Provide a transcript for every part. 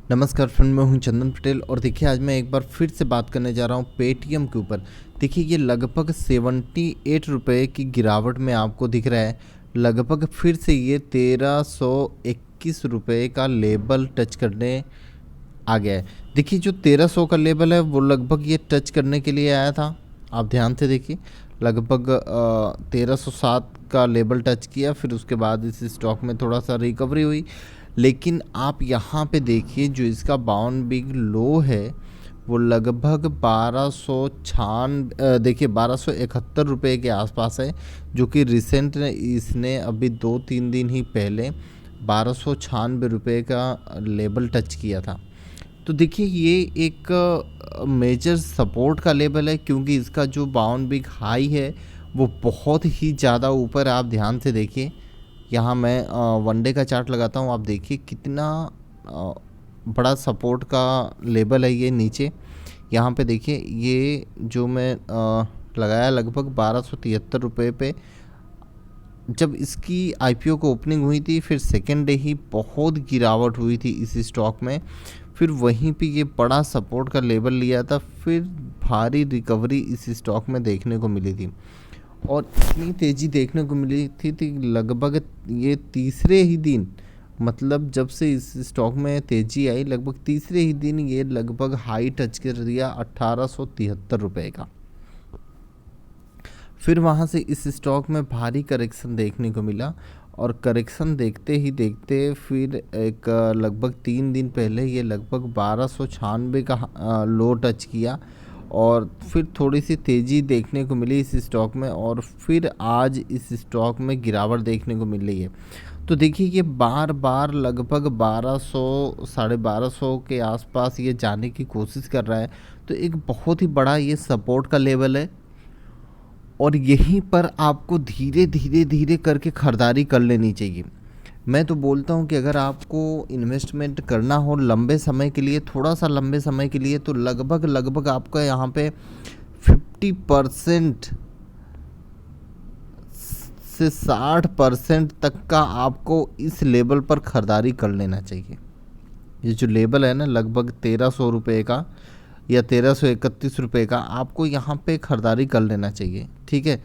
नमस्कार फ्रेंड, मैं हूं चंदन पटेल और देखिए आज मैं एक बार फिर से बात करने जा रहा हूं पेटीएम के ऊपर। देखिए ये लगभग 78 रुपये की गिरावट में आपको दिख रहा है। लगभग फिर से ये 1321 रुपये का लेवल टच करने आ गया है। देखिए जो 1300 का लेवल है वो लगभग ये टच करने के लिए आया था। आप ध्यान से देखिए, लगभग 1307 का लेवल टच किया, फिर उसके बाद इस स्टॉक में थोड़ा सा रिकवरी हुई। लेकिन आप यहाँ पे देखिए जो इसका बाउंड बिग लो है वो लगभग 1271 रुपये के आसपास है, जो कि रिसेंट इसने अभी 2-3 दिन ही पहले 1296 रुपये का लेवल टच किया था। तो देखिए ये एक मेजर सपोर्ट का लेवल है, क्योंकि इसका जो बाउंड बिग हाई है वो बहुत ही ज़्यादा ऊपर। आप ध्यान से देखिए, यहाँ मैं वन डे का चार्ट लगाता हूँ, आप देखिए कितना बड़ा सपोर्ट का लेवल है ये नीचे। यहाँ पे देखिए ये जो मैं लगाया लगभग 1273 रुपये पे, जब इसकी आईपीओ को ओपनिंग हुई थी, फिर सेकेंड डे ही बहुत गिरावट हुई थी इस स्टॉक में। फिर वहीं पे ये बड़ा सपोर्ट का लेवल लिया था, फिर भारी रिकवरी इस स्टॉक में देखने को मिली थी और इतनी तेज़ी देखने को मिली थी लगभग ये तीसरे ही दिन, मतलब जब से इस स्टॉक में तेज़ी आई लगभग तीसरे ही दिन ये लगभग हाई टच कर दिया 1873 रुपये का। फिर वहाँ से इस स्टॉक में भारी करेक्शन देखने को मिला और करेक्शन देखते ही देखते फिर एक लगभग 3 दिन पहले ये लगभग 1296 का लो टच किया और फिर थोड़ी सी तेज़ी देखने को मिली इस स्टॉक में और फिर आज इस स्टॉक में गिरावट देखने को मिल रही है। तो देखिए ये बार बार लगभग 1200 1250 के आसपास ये जाने की कोशिश कर रहा है। तो एक बहुत ही बड़ा ये सपोर्ट का लेवल है और यहीं पर आपको धीरे धीरे धीरे करके ख़रीदारी कर लेनी चाहिए। मैं तो बोलता हूँ कि अगर आपको इन्वेस्टमेंट करना हो लंबे समय के लिए, थोड़ा सा लंबे समय के लिए, तो लगभग आपका यहाँ पे 50% से 60% तक का आपको इस लेवल पर ख़रीदारी कर लेना चाहिए। ये जो लेवल है ना लगभग 1300 रुपये का या 1331 रुपये का, आपको यहाँ पे ख़रीदारी कर लेना चाहिए। ठीक है,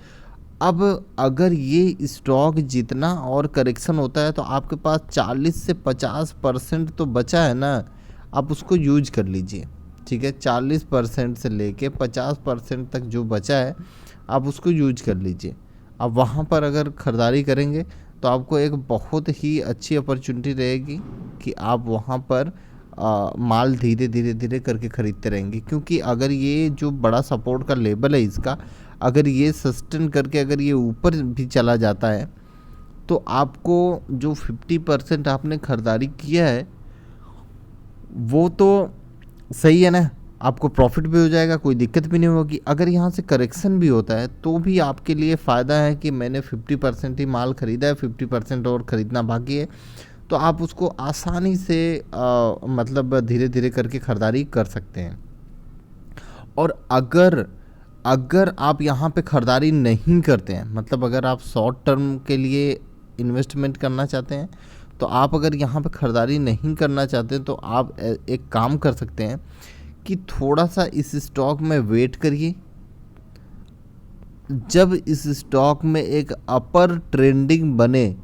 अब अगर ये स्टॉक जितना और करेक्शन होता है तो आपके पास 40 से 50% तो बचा है ना, आप उसको यूज कर लीजिए। ठीक है, 40% से लेके 50% तक जो बचा है आप उसको यूज कर लीजिए। अब वहाँ पर अगर ख़रीदारी करेंगे तो आपको एक बहुत ही अच्छी अपॉर्चुनिटी रहेगी कि आप वहाँ पर माल धीरे धीरे धीरे करके ख़रीदते रहेंगे। क्योंकि अगर ये जो बड़ा सपोर्ट का लेवल है इसका, अगर ये सस्टेन करके अगर ये ऊपर भी चला जाता है तो आपको जो 50% आपने ख़रीदारी किया है वो तो सही है ना, आपको प्रॉफिट भी हो जाएगा, कोई दिक्कत भी नहीं होगी। अगर यहाँ से करेक्शन भी होता है तो भी आपके लिए फ़ायदा है कि मैंने 50% ही माल ख़रीदा है, 50% और ख़रीदना बाकी है, तो आप उसको आसानी से मतलब धीरे धीरे करके ख़रीदारी कर सकते हैं। और अगर आप यहाँ पे ख़रीदारी नहीं करते हैं, मतलब अगर आप शॉर्ट टर्म के लिए इन्वेस्टमेंट करना चाहते हैं, तो आप अगर यहाँ पे ख़रीदारी नहीं करना चाहते तो आप एक काम कर सकते हैं कि थोड़ा सा इस स्टॉक में वेट करिए। जब इस स्टॉक में एक अपर ट्रेंडिंग बने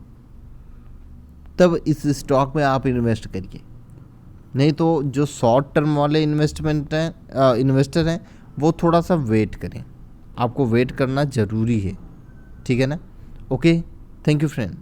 तब इस स्टॉक में आप इन्वेस्ट करिए। नहीं तो जो शॉर्ट टर्म वाले इन्वेस्टर हैं वो थोड़ा सा वेट करें, आपको वेट करना ज़रूरी है। ठीक है ना? Okay, thank you friend.